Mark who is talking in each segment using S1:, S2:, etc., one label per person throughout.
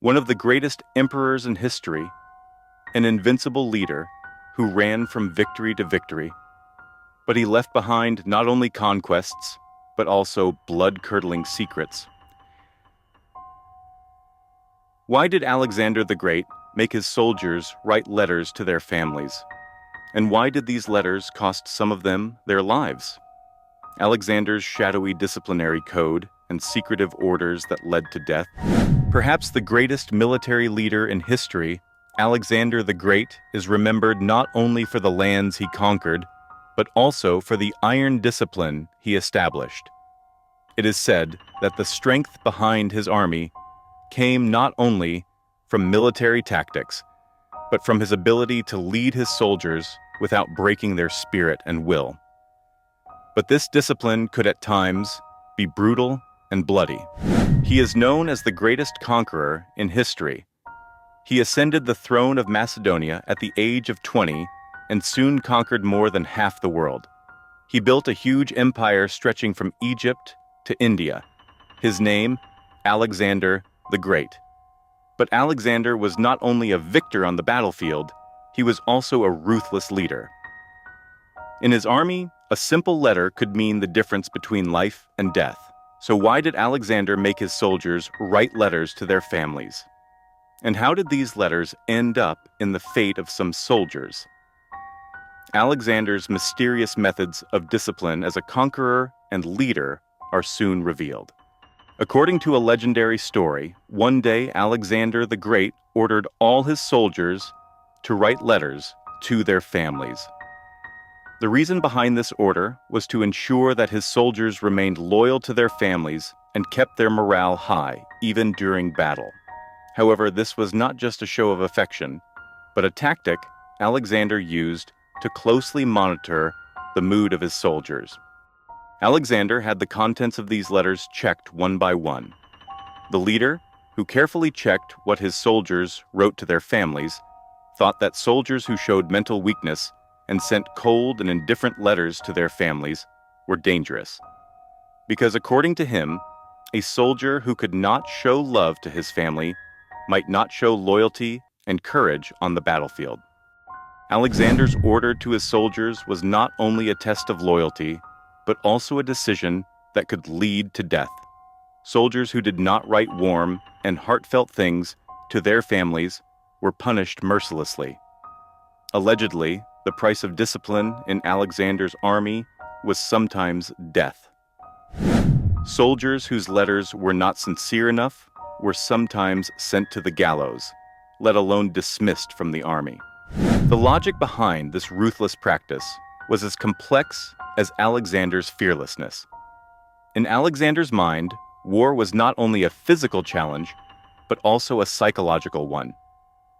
S1: one of the greatest emperors in history, an invincible leader who ran from victory to victory. But he left behind not only conquests, but also blood-curdling secrets. Why did Alexander the Great make his soldiers write letters to their families? And why did these letters cost some of them their lives? Alexander's shadowy disciplinary code and secretive orders that led to death. Perhaps the greatest military leader in history, Alexander the Great is remembered not only for the lands he conquered, but also for the iron discipline he established. It is said that the strength behind his army came not only from military tactics, but from his ability to lead his soldiers without breaking their spirit and will. But this discipline could at times be brutal and bloody. He is known as the greatest conqueror in history. He ascended the throne of Macedonia at the age of 20 and soon conquered more than half the world. He built a huge empire stretching from Egypt to India. His name, Alexander the Great. But Alexander was not only a victor on the battlefield, he was also a ruthless leader. In his army, a simple letter could mean the difference between life and death. So why did Alexander make his soldiers write letters to their families? And how did these letters end up in the fate of some soldiers? Alexander's mysterious methods of discipline as a conqueror and leader are soon revealed. According to a legendary story, one day Alexander the Great ordered all his soldiers to write letters to their families. The reason behind this order was to ensure that his soldiers remained loyal to their families and kept their morale high, even during battle. However, this was not just a show of affection, but a tactic Alexander used to closely monitor the mood of his soldiers. Alexander had the contents of these letters checked one by one. The leader, who carefully checked what his soldiers wrote to their families, thought that soldiers who showed mental weakness and sent cold and indifferent letters to their families were dangerous. Because according to him, a soldier who could not show love to his family might not show loyalty and courage on the battlefield. Alexander's order to his soldiers was not only a test of loyalty, but also a decision that could lead to death. Soldiers who did not write warm and heartfelt things to their families were punished mercilessly. Allegedly, the price of discipline in Alexander's army was sometimes death. Soldiers whose letters were not sincere enough were sometimes sent to the gallows, let alone dismissed from the army. The logic behind this ruthless practice was as complex as Alexander's fearlessness. In Alexander's mind, war was not only a physical challenge, but also a psychological one.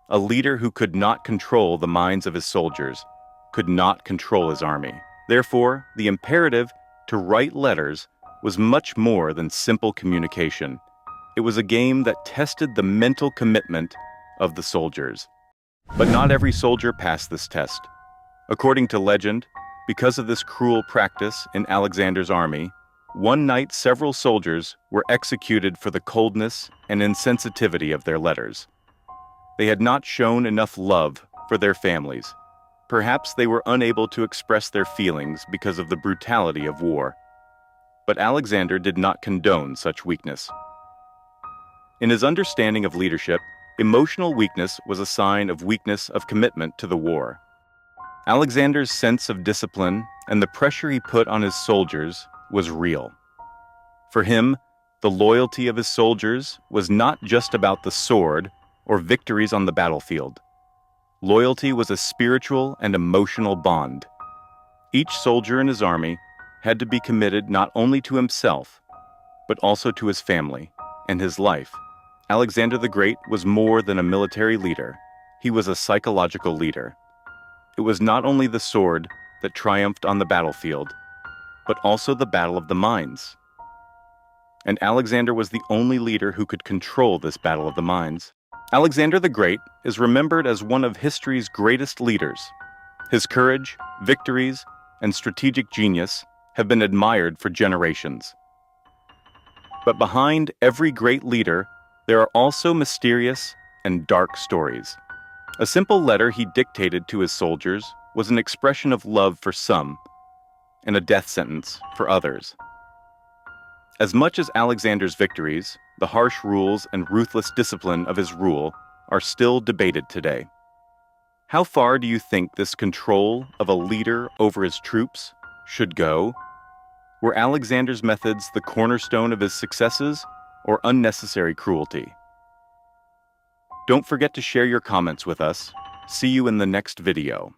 S1: A leader who could not control the minds of his soldiers could not control his army. Therefore, the imperative to write letters was much more than simple communication. It was a game that tested the mental commitment of the soldiers. But not every soldier passed this test. According to legend, because of this cruel practice in Alexander's army, one night several soldiers were executed for the coldness and insensitivity of their letters. They had not shown enough love for their families. Perhaps they were unable to express their feelings because of the brutality of war. But Alexander did not condone such weakness. In his understanding of leadership, emotional weakness was a sign of weakness of commitment to the war. Alexander's sense of discipline and the pressure he put on his soldiers was real. For him, the loyalty of his soldiers was not just about the sword or victories on the battlefield. Loyalty was a spiritual and emotional bond. Each soldier in his army had to be committed not only to himself, but also to his family and his life. Alexander the Great was more than a military leader. He was a psychological leader. It was not only the sword that triumphed on the battlefield, but also the battle of the minds. And Alexander was the only leader who could control this battle of the minds. Alexander the Great is remembered as one of history's greatest leaders. His courage, victories, and strategic genius have been admired for generations. But behind every great leader, there are also mysterious and dark stories. A simple letter he dictated to his soldiers was an expression of love for some and a death sentence for others. As much as Alexander's victories, the harsh rules and ruthless discipline of his rule are still debated today. How far do you think this control of a leader over his troops should go? Were Alexander's methods the cornerstone of his successes or unnecessary cruelty? Don't forget to share your comments with us. See you in the next video.